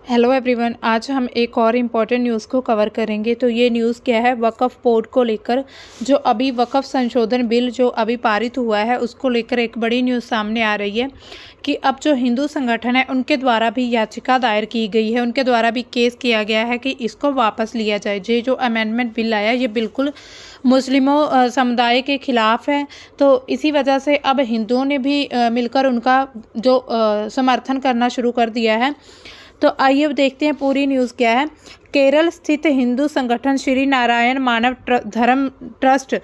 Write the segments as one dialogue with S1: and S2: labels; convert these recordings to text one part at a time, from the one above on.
S1: Hello everyone, आज हम एक और इम्पॉर्टेंट न्यूज़ को कवर करेंगे। तो ये न्यूज़ क्या है, वक्फ बोर्ड को लेकर जो अभी वक्फ संशोधन बिल जो अभी पारित हुआ है उसको लेकर एक बड़ी न्यूज़ सामने आ रही है कि अब जो हिंदू संगठन है उनके द्वारा भी याचिका दायर की गई है, उनके द्वारा भी केस किया गया है कि इसको वापस लिया जाए। ये जो अमेंडमेंट बिल आया ये बिल्कुल मुस्लिमों समुदाय के खिलाफ है। तो इसी वजह से अब हिंदुओं ने भी मिलकर उनका जो समर्थन करना शुरू कर दिया है। तो आइए अब देखते हैं पूरी न्यूज़ क्या है। केरल स्थित हिंदू संगठन श्री नारायण मानव धर्म ट्रस्ट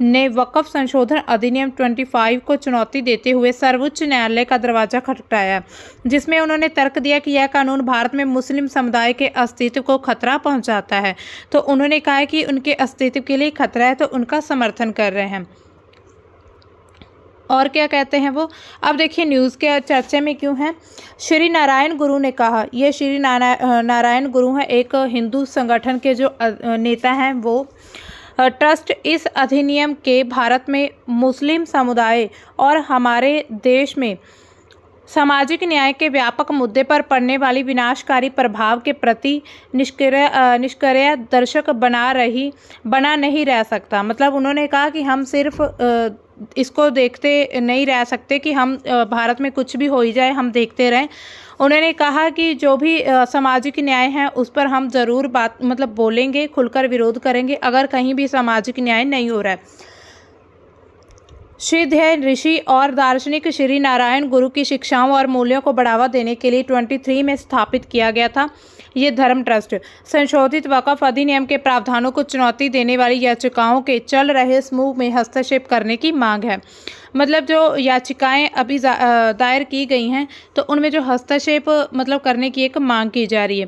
S1: ने वक्फ संशोधन अधिनियम 25 को चुनौती देते हुए सर्वोच्च न्यायालय का दरवाजा खटखटाया, जिसमें उन्होंने तर्क दिया कि यह कानून भारत में मुस्लिम समुदाय के अस्तित्व को खतरा पहुंचाता है। तो उन्होंने कहा कि उनके अस्तित्व के लिए खतरा है, तो उनका समर्थन कर रहे हैं। और क्या कहते हैं वो, अब देखिए न्यूज़ के चर्चे में क्यों है। श्री नारायण गुरु ने कहा, ये श्री नारायण गुरु हैं, एक हिंदू संगठन के जो नेता हैं वो ट्रस्ट इस अधिनियम के भारत में मुस्लिम समुदाय और हमारे देश में सामाजिक न्याय के व्यापक मुद्दे पर पड़ने वाली विनाशकारी प्रभाव के प्रति निष्क्रिय दर्शक बना नहीं रह सकता। मतलब उन्होंने कहा कि हम सिर्फ इसको देखते नहीं रह सकते कि हम भारत में कुछ भी हो ही जाए हम देखते रहें। उन्होंने कहा कि जो भी सामाजिक न्याय है उस पर हम ज़रूर बात बोलेंगे, खुलकर विरोध करेंगे अगर कहीं भी सामाजिक न्याय नहीं हो रहा है। सिद्ध ऋषि और दार्शनिक श्री नारायण गुरु की शिक्षाओं और मूल्यों को बढ़ावा देने के लिए 23 में स्थापित किया गया था ये धर्म ट्रस्ट। संशोधित वक्फ अधिनियम के प्रावधानों को चुनौती देने वाली याचिकाओं के चल रहे समूह में हस्तक्षेप करने की मांग है। मतलब जो याचिकाएं अभी दायर की गई हैं तो उनमें जो हस्तक्षेप करने की एक मांग की जा रही है।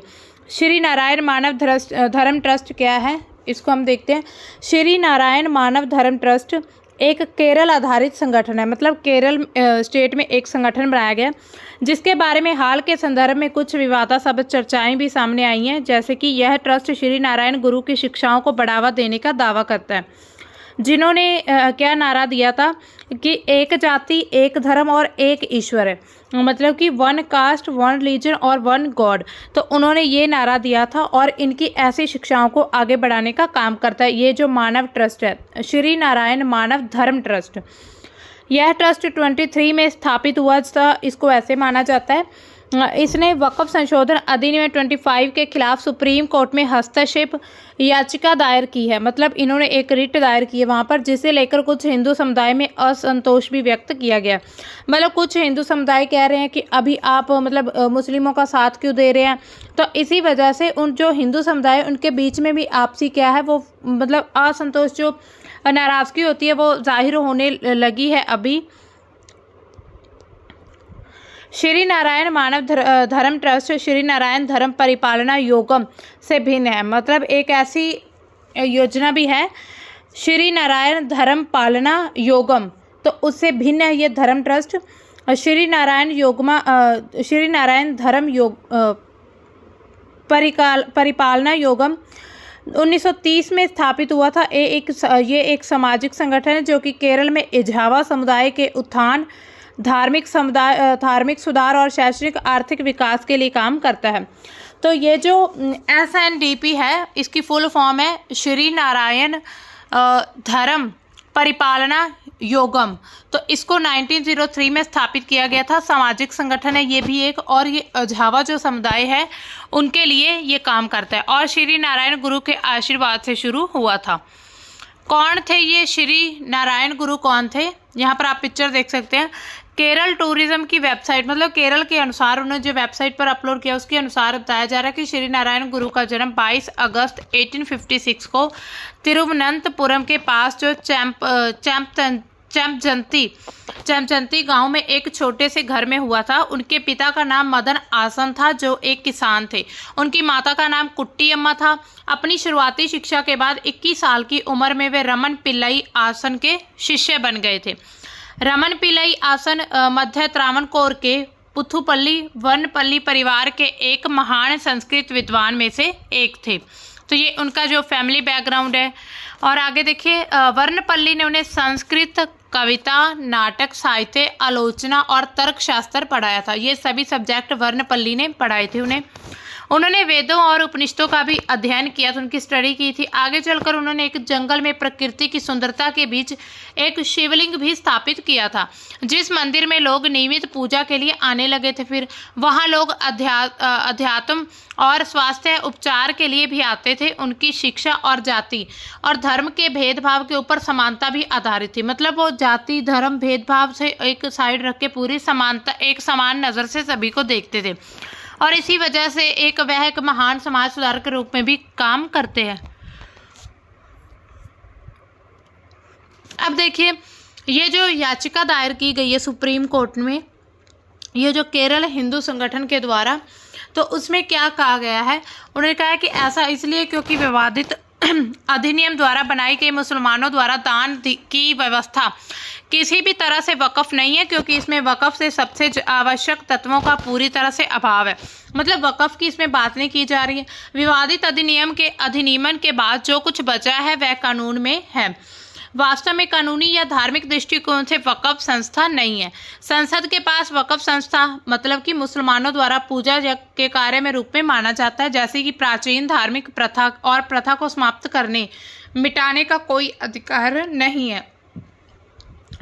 S1: श्री नारायण मानव धर्म ट्रस्ट क्या है, इसको हम देखते हैं। श्री नारायण मानव धर्म ट्रस्ट एक केरल आधारित संगठन है। मतलब केरल स्टेट में एक संगठन बनाया गया जिसके बारे में हाल के संदर्भ में कुछ विवादास्पद चर्चाएं भी सामने आई हैं, जैसे कि यह ट्रस्ट श्री नारायण गुरु की शिक्षाओं को बढ़ावा देने का दावा करता है, जिन्होंने क्या नारा दिया था कि एक जाति, एक धर्म और एक ईश्वर है। मतलब कि वन कास्ट, वन रिलीजन और वन गॉड। तो उन्होंने ये नारा दिया था और इनकी ऐसी शिक्षाओं को आगे बढ़ाने का काम करता है ये जो मानव ट्रस्ट है, श्री नारायण मानव धर्म ट्रस्ट। यह ट्रस्ट 23 में स्थापित हुआ था, इसको ऐसे माना जाता है। इसने वक्फ संशोधन अधिनियम 25 के खिलाफ सुप्रीम कोर्ट में हस्तक्षेप याचिका दायर की है। मतलब इन्होंने एक रिट दायर की है वहाँ पर, जिसे लेकर कुछ हिंदू समुदाय में असंतोष भी व्यक्त किया गया। मतलब कुछ हिंदू समुदाय कह रहे हैं कि अभी आप मुस्लिमों का साथ क्यों दे रहे हैं। तो इसी वजह से उन जो हिंदू समुदाय उनके बीच में भी आपसी क्या है वो असंतोष, जो नाराज़गी होती है वो जाहिर होने लगी है अभी। श्री नारायण मानव धर्म ट्रस्ट श्री नारायण धर्म परिपालना योगम से भिन्न है। मतलब एक ऐसी योजना भी है श्री नारायण धर्म पालना योगम, तो उससे भिन्न है ये धर्म ट्रस्ट। श्री नारायण धर्म परिपालना योगम 1930 में स्थापित हुआ था। ये एक सामाजिक संगठन है जो कि केरल में इजावा समुदाय के उत्थान, धार्मिक सुधार और शैक्षणिक आर्थिक विकास के लिए काम करता है। तो ये जो SNDP है इसकी फुल फॉर्म है श्री नारायण धर्म परिपालना योगम। तो इसको 1903 में स्थापित किया गया था। सामाजिक संगठन है ये भी एक, और ये अझावा जो समुदाय है उनके लिए ये काम करता है और श्री नारायण गुरु के आशीर्वाद से शुरू हुआ था। कौन थे ये श्री नारायण गुरु, कौन थे, यहाँ पर आप पिक्चर देख सकते हैं। केरल टूरिज्म की वेबसाइट, मतलब केरल के अनुसार उन्होंने जो वेबसाइट पर अपलोड किया उसके अनुसार बताया जा रहा है कि श्री नारायण गुरु का जन्म 22 अगस्त 1856 को तिरुवनंतपुरम के पास जो चैमचंती गांव में एक छोटे से घर में हुआ था। उनके पिता का नाम मदन आसन था जो एक किसान थे। उनकी माता का नाम कुट्टी अम्मा था। अपनी शुरुआती शिक्षा के बाद 21 साल की उम्र में वे रमन पिल्लई आसन के शिष्य बन गए थे। रमन पिल्लई आसन मध्य त्रावणकोर के पुथुपल्ली वनपल्ली परिवार के एक महान संस्कृत विद्वान में से एक थे। तो ये उनका जो फैमिली बैकग्राउंड है। और आगे देखिए, वर्णपल्ली ने उन्हें संस्कृत, कविता, नाटक, साहित्य, आलोचना और तर्कशास्त्र पढ़ाया था। ये सभी सब्जेक्ट वर्णपल्ली ने पढ़ाए थे उन्हें। उन्होंने वेदों और उपनिषदों का भी अध्ययन किया था, उनकी स्टडी की थी। आगे चलकर उन्होंने एक जंगल में प्रकृति की सुंदरता के बीच एक शिवलिंग भी स्थापित किया था, जिस मंदिर में लोग नियमित पूजा के लिए आने लगे थे। फिर वहाँ लोग अध्यात्म और स्वास्थ्य उपचार के लिए भी आते थे। उनकी शिक्षा और जाति और धर्म के भेदभाव के ऊपर समानता भी आधारित थी। मतलब वो जाति धर्म भेदभाव से एक साइड रख के पूरी समानता, एक समान नज़र से सभी को देखते थे, और इसी वजह से वह एक महान समाज सुधारक के रूप में भी काम करते हैं। अब देखिए, ये जो याचिका दायर की गई है सुप्रीम कोर्ट में, ये जो केरल हिंदू संगठन के द्वारा, तो उसमें क्या कहा गया है? उन्होंने कहा है कि ऐसा इसलिए क्योंकि विवादित अधिनियम द्वारा बनाई गई मुसलमानों द्वारा दान की व्यवस्था किसी भी तरह से वक़्फ़ नहीं है, क्योंकि इसमें वक़्फ़ से सबसे आवश्यक तत्वों का पूरी तरह से अभाव है। मतलब वक़्फ़ की इसमें बात नहीं की जा रही है। विवादित अधिनियम के अधिनियमन के बाद जो कुछ बचा है वह कानून में है। वास्तव में कानूनी या धार्मिक दृष्टिकोण से वक़्फ़ संस्था नहीं है। संसद के पास वक़्फ़ संस्था मतलब कि मुसलमानों द्वारा पूजा के कार्य में रूप में माना जाता है, जैसे कि प्राचीन धार्मिक प्रथा और प्रथा को समाप्त करने मिटाने का कोई अधिकार नहीं है।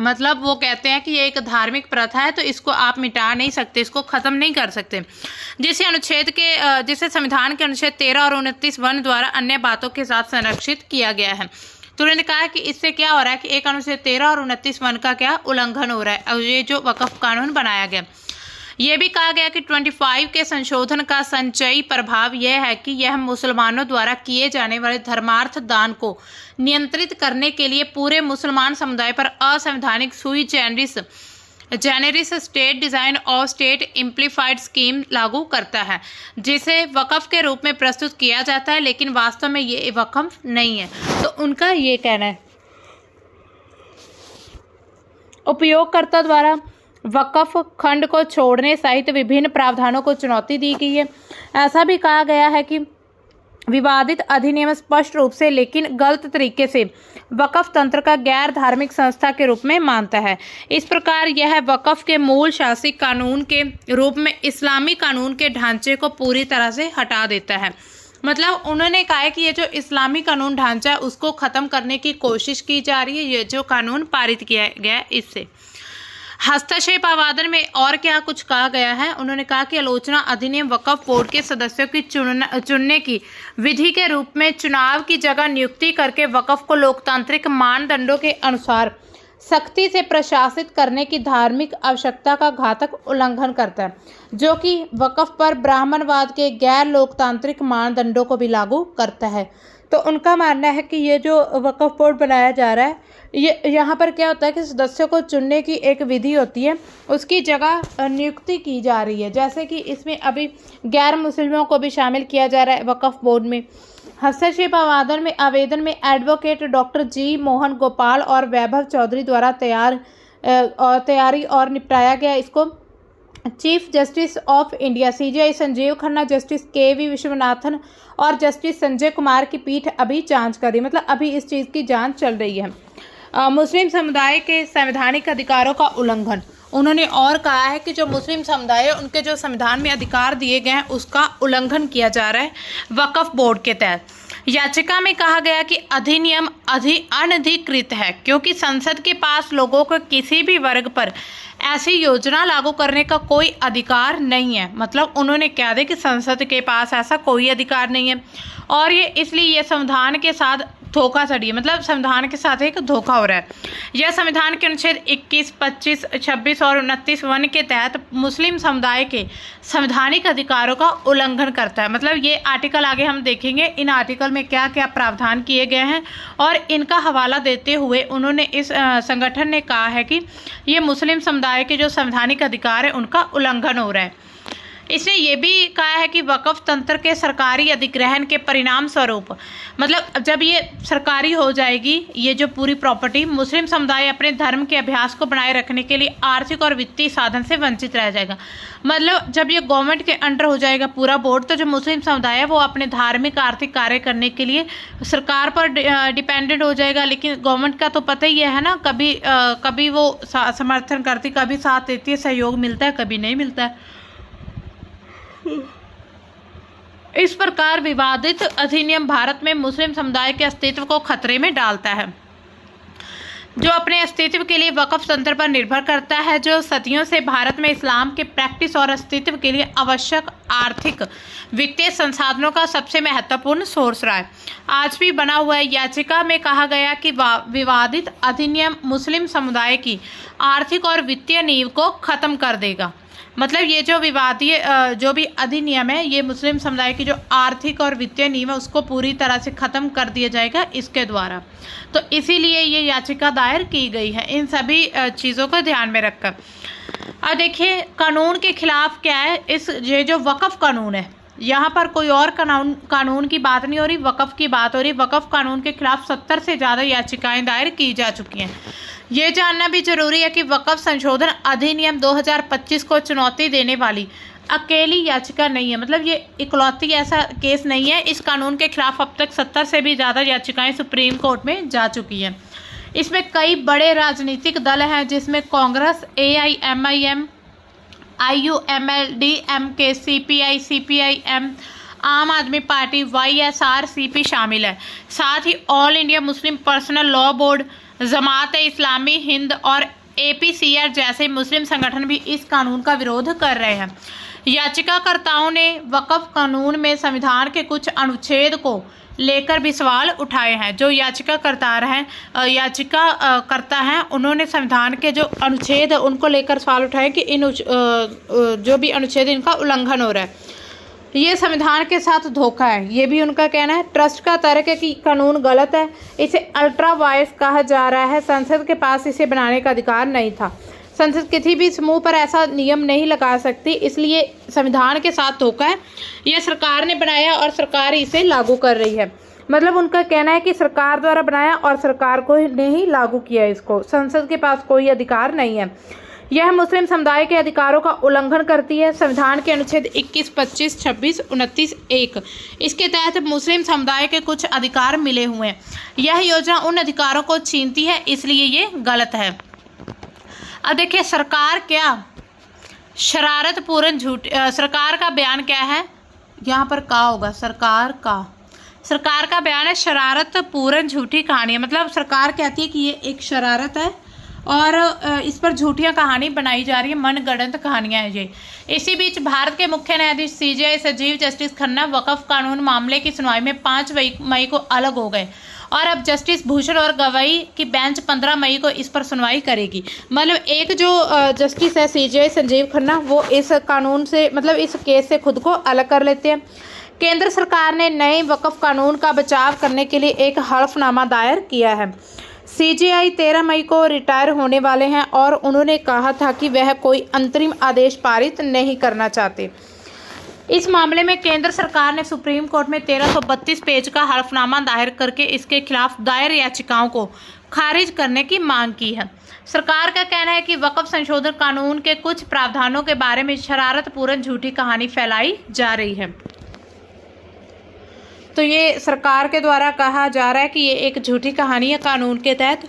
S1: मतलब वो कहते हैं कि ये एक धार्मिक प्रथा है, तो इसको आप मिटा नहीं सकते, इसको ख़त्म नहीं कर सकते। जिसे संविधान के अनुच्छेद 13 और 29 वन द्वारा अन्य बातों के साथ संरक्षित किया गया है। तो उन्होंने कहा कि इससे क्या हो रहा है कि एक अनुच्छेद 13 और 29 वन का क्या उल्लंघन हो रहा है, और ये जो वक़्फ़ कानून बनाया गया। ये भी कहा गया कि 25 के संशोधन का संचयी प्रभाव यह है कि यह मुसलमानों द्वारा किए जाने वाले धर्मार्थ दान को नियंत्रित करने के लिए पूरे मुसलमान समुदाय पर असंवैधानिक सुई जेनेरिस स्टेट डिज़ाइन और स्टेट इम्प्लीफाइड स्कीम लागू करता है, जिसे वक़्फ़ के रूप में प्रस्तुत किया जाता है, लेकिन वास्तव में ये वक़्फ़ नहीं है। तो उनका ये कहना है, उपयोगकर्ता द्वारा वक़्फ़ खंड को छोड़ने सहित विभिन्न प्रावधानों को चुनौती दी गई है। ऐसा भी कहा गया है कि विवादित अधिनियम स्पष्ट रूप से लेकिन गलत तरीके से वक़्फ़ तंत्र का गैर धार्मिक संस्था के रूप में मानता है। इस प्रकार यह वक़्फ़ के मूल शासिक कानून के रूप में इस्लामी कानून के ढांचे को पूरी तरह से हटा देता है। मतलब उन्होंने कहा है कि ये जो इस्लामी कानून ढांचा है उसको ख़त्म करने की कोशिश की जा रही है, ये जो कानून पारित किया गया है इससे। हस्तक्षेप आवेदन में और क्या कुछ कहा गया है? उन्होंने कहा कि आलोचना अधिनियम वक़्फ़ बोर्ड के सदस्यों की चुनने की विधि के रूप में चुनाव की जगह नियुक्ति करके वक़्फ़ को लोकतांत्रिक मानदंडों के अनुसार सख्ती से प्रशासित करने की धार्मिक आवश्यकता का घातक उल्लंघन करता है, जो कि वक़्फ़ पर ब्राह्मणवाद के गैर लोकतांत्रिक मानदंडों को भी लागू करता है। तो उनका मानना है कि ये जो वक़्फ़ बोर्ड बनाया जा रहा है, ये यहाँ पर क्या होता है कि सदस्यों को चुनने की एक विधि होती है, उसकी जगह नियुक्ति की जा रही है। जैसे कि इसमें अभी गैर मुस्लिमों को भी शामिल किया जा रहा है वक़्फ़ बोर्ड में। हस्तक्षेप आवेदन में advocate doctor G Mohan Gopal और वैभव चौधरी द्वारा तैयारी और निपटाया गया। इसको chief justice of India CJI Sanjiv Khanna, justice KV Vishwanathan और जस्टिस संजय कुमार की पीठ अभी जांच कर रही है। मतलब अभी इस चीज़ की जांच चल रही है। मुस्लिम समुदाय के संवैधानिक अधिकारों का उल्लंघन। उन्होंने और कहा है कि जो मुस्लिम समुदाय है उनके जो संविधान में अधिकार दिए गए हैं उसका उल्लंघन किया जा रहा है वक़्फ़ बोर्ड के तहत। याचिका में कहा गया कि अधिनियम अनधिकृत है, क्योंकि संसद के पास लोगों को किसी भी वर्ग पर ऐसी योजना लागू करने का कोई अधिकार नहीं है। मतलब उन्होंने कह दिया कि संसद के पास ऐसा कोई अधिकार नहीं है, और ये इसलिए ये संविधान के साथ धोखाधड़ी है। मतलब संविधान के साथ एक धोखा हो रहा है। यह संविधान के अनुच्छेद 21, 25, 26 और 29 वन के तहत मुस्लिम समुदाय के संवैधानिक अधिकारों का उल्लंघन करता है। मतलब ये आर्टिकल आगे हम देखेंगे, इन आर्टिकल में क्या क्या प्रावधान किए गए हैं, और इनका हवाला देते हुए उन्होंने इस संगठन ने कहा है कि ये मुस्लिम समुदाय के जो संवैधानिक अधिकार है उनका उल्लंघन हो रहा है। इसने ये भी कहा है कि वक़्फ़ तंत्र के सरकारी अधिग्रहण के परिणाम स्वरूप, मतलब जब ये सरकारी हो जाएगी ये जो पूरी प्रॉपर्टी, मुस्लिम समुदाय अपने धर्म के अभ्यास को बनाए रखने के लिए आर्थिक और वित्तीय साधन से वंचित रह जाएगा। मतलब जब ये गवर्नमेंट के अंडर हो जाएगा पूरा बोर्ड, तो जो मुस्लिम समुदाय है वो अपने धार्मिक आर्थिक कार्य करने के लिए सरकार पर डिपेंडेंट हो जाएगा। लेकिन गवर्नमेंट का तो पता ही है ना, कभी वो समर्थन करती, कभी साथ देती है, सहयोग मिलता है, कभी नहीं मिलता है। इस प्रकार विवादित अधिनियम भारत में मुस्लिम समुदाय के अस्तित्व को खतरे में डालता है, जो अपने अस्तित्व के लिए वक्फ तंत्र पर निर्भर करता है, जो सदियों से भारत में इस्लाम के प्रैक्टिस और अस्तित्व के लिए आवश्यक आर्थिक वित्तीय संसाधनों का सबसे महत्वपूर्ण सोर्स रहा है। आज भी बना हुआ है। याचिका में कहा गया कि विवादित अधिनियम मुस्लिम समुदाय की आर्थिक और वित्तीय नींव को खत्म कर देगा। मतलब ये जो विवादीय जो भी अधिनियम है, ये मुस्लिम समुदाय की जो आर्थिक और वित्तीय नींव है उसको पूरी तरह से ख़त्म कर दिया जाएगा इसके द्वारा। तो इसीलिए ये याचिका दायर की गई है, इन सभी चीज़ों को ध्यान में रखकर। अब देखिए कानून के खिलाफ क्या है, ये जो वक्फ कानून है, यहाँ पर कोई और कानून की बात नहीं हो रही, वक्फ की बात हो रही। वक्फ कानून के खिलाफ 70 से ज़्यादा याचिकाएं दायर की जा चुकी हैं। ये जानना भी जरूरी है कि वक्फ संशोधन अधिनियम 2025 को चुनौती देने वाली अकेली याचिका नहीं है। मतलब ये इकलौती ऐसा केस नहीं है। इस कानून के खिलाफ अब तक 70 से भी ज़्यादा याचिकाएं सुप्रीम कोर्ट में जा चुकी हैं। इसमें कई बड़े राजनीतिक दल हैं, जिसमें Congress, AIMIM, IUML, DMK, CPI, CPIM, आम आदमी पार्टी, YSRCP शामिल है। साथ ही all India Muslim personal law board, Jamaat Islami Hind और APCR जैसे मुस्लिम संगठन भी इस कानून का विरोध कर रहे हैं। याचिकाकर्ताओं ने वक्फ कानून में संविधान के कुछ अनुच्छेद को लेकर भी सवाल उठाए हैं। जो याचिकाकर्ता हैं उन्होंने संविधान के जो अनुच्छेद है उनको लेकर सवाल उठाए कि इन जो भी अनुच्छेद इनका उल्लंघन हो रहा है, ये संविधान के साथ धोखा है, ये भी उनका कहना है। ट्रस्ट का तर्क है कि कानून गलत है, इसे अल्ट्रा वायर्स कहा जा रहा है, संसद के पास इसे बनाने का अधिकार नहीं था, संसद किसी भी समूह पर ऐसा नियम नहीं लगा सकती, इसलिए संविधान के साथ धोखा है, यह सरकार ने बनाया और सरकार इसे लागू कर रही है। मतलब उनका कहना है कि सरकार द्वारा बनाया और सरकार को ने ही लागू किया, इसको संसद के पास कोई अधिकार नहीं है। यह मुस्लिम समुदाय के अधिकारों का उल्लंघन करती है। संविधान के अनुच्छेद 21, 25, 26, 29, 1 इसके तहत मुस्लिम समुदाय के कुछ अधिकार मिले हुए हैं। यह योजना उन अधिकारों को छीनती है, इसलिए ये गलत है। अब देखिए सरकार क्या शरारतपूर्ण झूठ, सरकार का बयान क्या है, यहाँ पर का होगा, सरकार का बयान है शरारतपूर्ण झूठी कहानी। मतलब सरकार कहती है कि ये एक शरारत है और इस पर झूठियां कहानी बनाई जा रही है, मनगढ़ंत कहानियां हैं ये। इसी बीच भारत के मुख्य न्यायाधीश CJI सजीव जस्टिस खन्ना वक्फ कानून मामले की सुनवाई में 5 मई को अलग हो गए और अब जस्टिस भूषण और गवाई की बेंच 15 मई को इस पर सुनवाई करेगी। मतलब एक जो जस्टिस है CJI संजीव खन्ना, वो इस कानून से मतलब इस केस से खुद को अलग कर लेते हैं। केंद्र सरकार ने नए वक्फ कानून का बचाव करने के लिए एक हलफनामा दायर किया है। CJI 13 मई को रिटायर होने वाले हैं और उन्होंने कहा था कि वह कोई अंतरिम आदेश पारित नहीं करना चाहते। इस मामले में केंद्र सरकार ने सुप्रीम कोर्ट में 1332 पेज का हलफनामा दायर करके इसके खिलाफ दायर याचिकाओं को खारिज करने की मांग की है। सरकार का कहना है कि वक्फ संशोधन कानून के कुछ प्रावधानों के बारे में शरारतपूर्ण झूठी कहानी फैलाई जा रही है। तो ये सरकार के द्वारा कहा जा रहा है कि ये एक झूठी कहानी है कानून के तहत।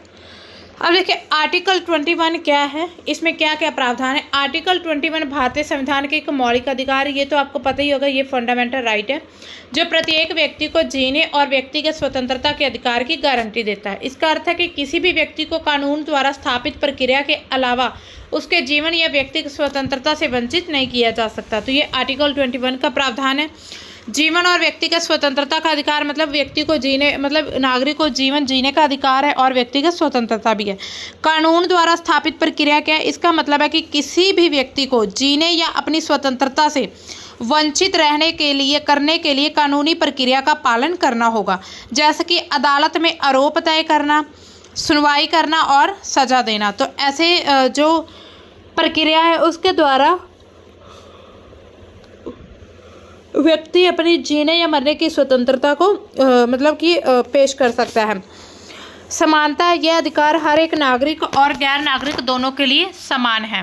S1: अब देखिए आर्टिकल 21 क्या है, इसमें क्या क्या प्रावधान है। आर्टिकल 21 भारतीय संविधान के एक मौलिक अधिकार, ये तो आपको पता ही होगा, ये फंडामेंटल राइट है जो प्रत्येक व्यक्ति को जीने और व्यक्तिगत स्वतंत्रता के अधिकार की गारंटी देता है। इसका अर्थ है कि किसी भी व्यक्ति को कानून द्वारा स्थापित प्रक्रिया के अलावा उसके जीवन या व्यक्तिगत स्वतंत्रता से वंचित नहीं किया जा सकता। तो ये आर्टिकल 21 का प्रावधान है। जीवन और व्यक्तिगत स्वतंत्रता का अधिकार मतलब व्यक्ति को जीने, मतलब नागरिक को जीवन जीने का अधिकार है और व्यक्तिगत स्वतंत्रता भी है। कानून द्वारा स्थापित प्रक्रिया क्या है, इसका मतलब है कि किसी भी व्यक्ति को जीने या अपनी स्वतंत्रता से वंचित करने के लिए कानूनी प्रक्रिया का पालन करना होगा, जैसे कि अदालत में आरोप तय करना, सुनवाई करना और सजा देना। तो ऐसे जो प्रक्रिया है उसके द्वारा व्यक्ति अपनी जीने या मरने की स्वतंत्रता को मतलब कि पेश कर सकता है। समानता, यह अधिकार हर एक नागरिक और गैर नागरिक दोनों के लिए समान है।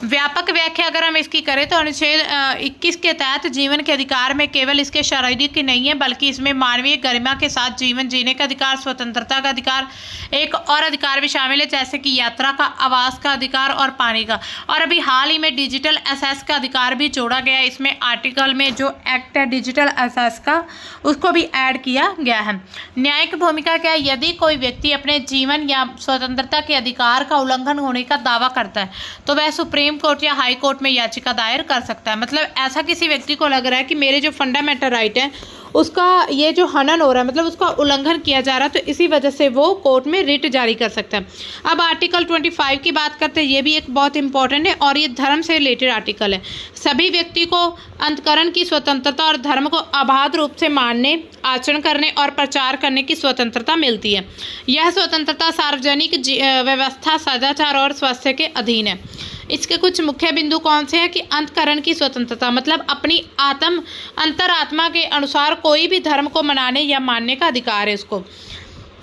S1: व्यापक व्याख्या अगर हम इसकी करें तो अनुच्छेद 21 के तहत जीवन के अधिकार में केवल इसके शारीरिक ही नहीं है बल्कि इसमें मानवीय गरिमा के साथ जीवन जीने का अधिकार, स्वतंत्रता का अधिकार, एक और अधिकार भी शामिल है जैसे कि यात्रा का, आवास का अधिकार और पानी का। और अभी हाल ही में डिजिटल एक्सेस का अधिकार भी जोड़ा गया है इसमें। आर्टिकल में जो एक्ट है डिजिटल एक्सेस का उसको भी ऐड किया गया है। न्यायिक भूमिका क्या है? यदि कोई व्यक्ति अपने जीवन या स्वतंत्रता के अधिकार का उल्लंघन होने का दावा करता है तो वह सुप्रीम कोर्ट या हाई कोर्ट में याचिका दायर कर सकता है। मतलब ऐसा किसी व्यक्ति को लग रहा है कि मेरे जो फंडामेंटल राइट है उसका ये जो हनन हो रहा है, मतलब उसका उल्लंघन किया जा रहा है, तो इसी वजह से वो कोर्ट में रिट जारी कर सकता है। अब आर्टिकल 25 की बात करते हैं, ये भी एक बहुत इंपॉर्टेंट है और ये धर्म से रिलेटेड आर्टिकल है। सभी व्यक्ति को अंतकरण की स्वतंत्रता और धर्म को अबाध रूप से मानने, आचरण करने और प्रचार करने की स्वतंत्रता मिलती है। यह स्वतंत्रता सार्वजनिक व्यवस्था, सदाचार और स्वास्थ्य के अधीन है। इसके कुछ मुख्य बिंदु कौन से हैं कि अंतकरण की स्वतंत्रता मतलब अपनी अंतरात्मा के अनुसार कोई भी धर्म को मनाने या मानने का अधिकार है, इसको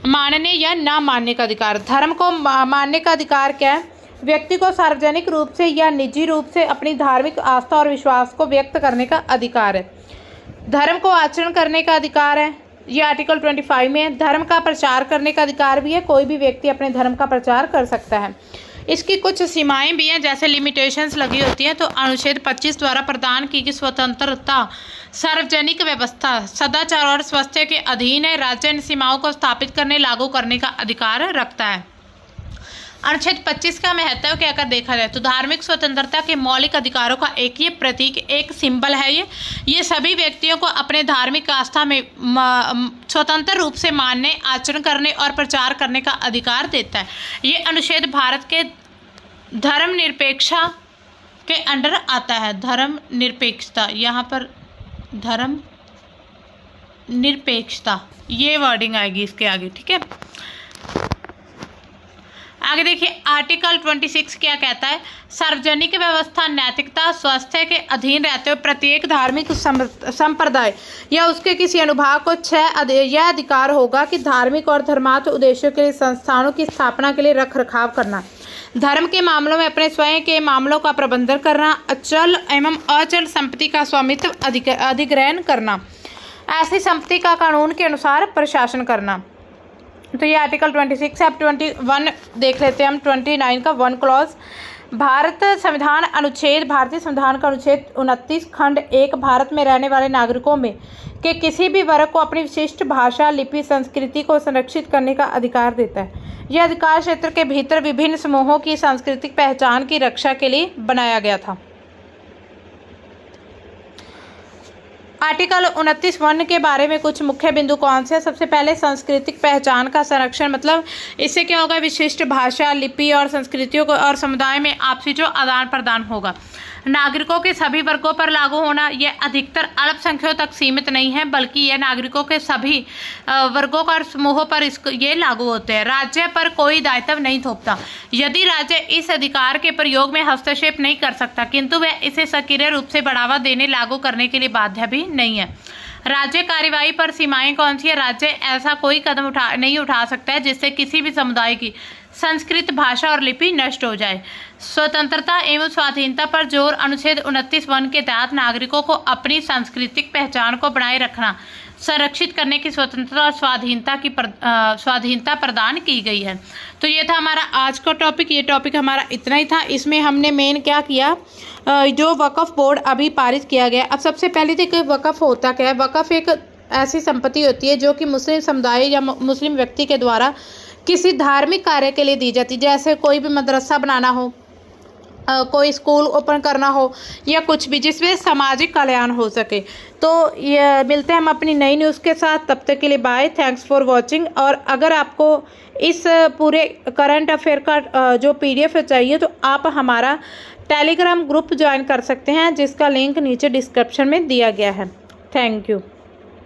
S1: मानने या ना मानने का अधिकार। धर्म को मानने का अधिकार क्या है? व्यक्ति को सार्वजनिक रूप से या निजी रूप से अपनी धार्मिक आस्था और विश्वास को व्यक्त करने का अधिकार है। धर्म को आचरण करने का अधिकार है, ये आर्टिकल 25 में है। धर्म का प्रचार करने का अधिकार भी है, कोई भी व्यक्ति अपने धर्म का प्रचार कर सकता है। इसकी कुछ सीमाएं भी हैं जैसे लिमिटेशंस लगी होती हैं, तो अनुच्छेद 25 द्वारा प्रदान की गई स्वतंत्रता सार्वजनिक व्यवस्था, सदाचार और स्वास्थ्य के अधीन है। राज्य इन सीमाओं को स्थापित करने, लागू करने का अधिकार रखता है। अनुच्छेद 25 का महत्व क्या अगर देखा जाए तो धार्मिक स्वतंत्रता के मौलिक अधिकारों का एक ये प्रतीक, एक सिंबल है। ये सभी व्यक्तियों को अपने धार्मिक आस्था में स्वतंत्र रूप से मानने, आचरण करने और प्रचार करने का अधिकार देता है। ये अनुच्छेद भारत के धर्मनिरपेक्षता के अंडर आता है। धर्मनिरपेक्षता, यहाँ पर धर्मनिरपेक्षता ये वर्डिंग आएगी इसके आगे, ठीक है। आगे देखिए आर्टिकल 26 क्या कहता है? सार्वजनिक व्यवस्था, नैतिकता, स्वास्थ्य के अधीन रहते हुए प्रत्येक धार्मिक संप्रदाय या उसके किसी अनुभाग को यह अधिकार होगा कि धार्मिक और धर्मार्थ उद्देश्यों के लिए संस्थानों की स्थापना के लिए रख रखाव करना, धर्म के मामलों में अपने स्वयं के मामलों का प्रबंधन करना, अचल एवं अचल संपत्ति का स्वामित्व अधिग्रहण करना, ऐसी संपत्ति का कानून के अनुसार प्रशासन करना। तो ये आर्टिकल 26 है। अब 21 देख लेते हैं हम। 29 का 1 क्लॉज, भारतीय संविधान का अनुच्छेद 29 खंड 1 भारत में रहने वाले नागरिकों में के किसी भी वर्ग को अपनी विशिष्ट भाषा, लिपि, संस्कृति को संरक्षित करने का अधिकार देता है। यह अधिकार क्षेत्र के भीतर विभिन्न समूहों की सांस्कृतिक पहचान की रक्षा के लिए बनाया गया था। आर्टिकल 29(1) के बारे में कुछ मुख्य बिंदु कौन से हैं? सबसे पहले सांस्कृतिक पहचान का संरक्षण, मतलब इससे क्या होगा? विशिष्ट भाषा, लिपि और संस्कृतियों को और समुदाय में आपसी जो आदान प्रदान होगा। नागरिकों के सभी वर्गों पर लागू होना, यह अधिकतर अल्पसंख्यकों तक सीमित नहीं है बल्कि यह नागरिकों के सभी वर्गों और समूहों पर ये लागू होते हैं। राज्य पर कोई दायित्व नहीं थोपता। यदि राज्य इस अधिकार के प्रयोग में हस्तक्षेप नहीं कर सकता किंतु वह इसे सक्रिय रूप से बढ़ावा देने, लागू करने के लिए बाध्य भी नहीं है। राज्य कार्यवाही पर सीमाएं कौन सी है? राज्य ऐसा कोई कदम नहीं उठा सकता है जिससे किसी भी समुदाय की संस्कृत, भाषा और लिपि नष्ट हो जाए। स्वतंत्रता एवं स्वाधीनता पर जोर, अनुच्छेद 29(1) के तहत नागरिकों को अपनी सांस्कृतिक पहचान को बनाए रखना, संरक्षित करने की स्वतंत्रता और स्वाधीनता प्रदान की गई है। तो ये था हमारा आज का टॉपिक। ये टॉपिक हमारा इतना ही था। इसमें हमने मेन क्या किया, जो वक्फ बोर्ड अभी पारित किया गया। अब सबसे पहले देखिए वक्फ होता क्या है। वक्फ एक ऐसी संपत्ति होती है जो कि मुस्लिम समुदाय या मुस्लिम व्यक्ति के द्वारा किसी धार्मिक कार्य के लिए दी जाती है, जैसे कोई भी मदरसा बनाना हो, कोई स्कूल ओपन करना हो या कुछ भी जिसमें सामाजिक कल्याण हो सके। तो ये मिलते हैं हम अपनी नई न्यूज़ के साथ। तब तक के लिए बाय, थैंक्स फॉर वॉचिंग। और अगर आपको इस पूरे करंट अफेयर का जो PDF चाहिए तो आप हमारा टेलीग्राम ग्रुप ज्वाइन कर सकते हैं जिसका लिंक नीचे डिस्क्रिप्शन में दिया गया है। Thank you.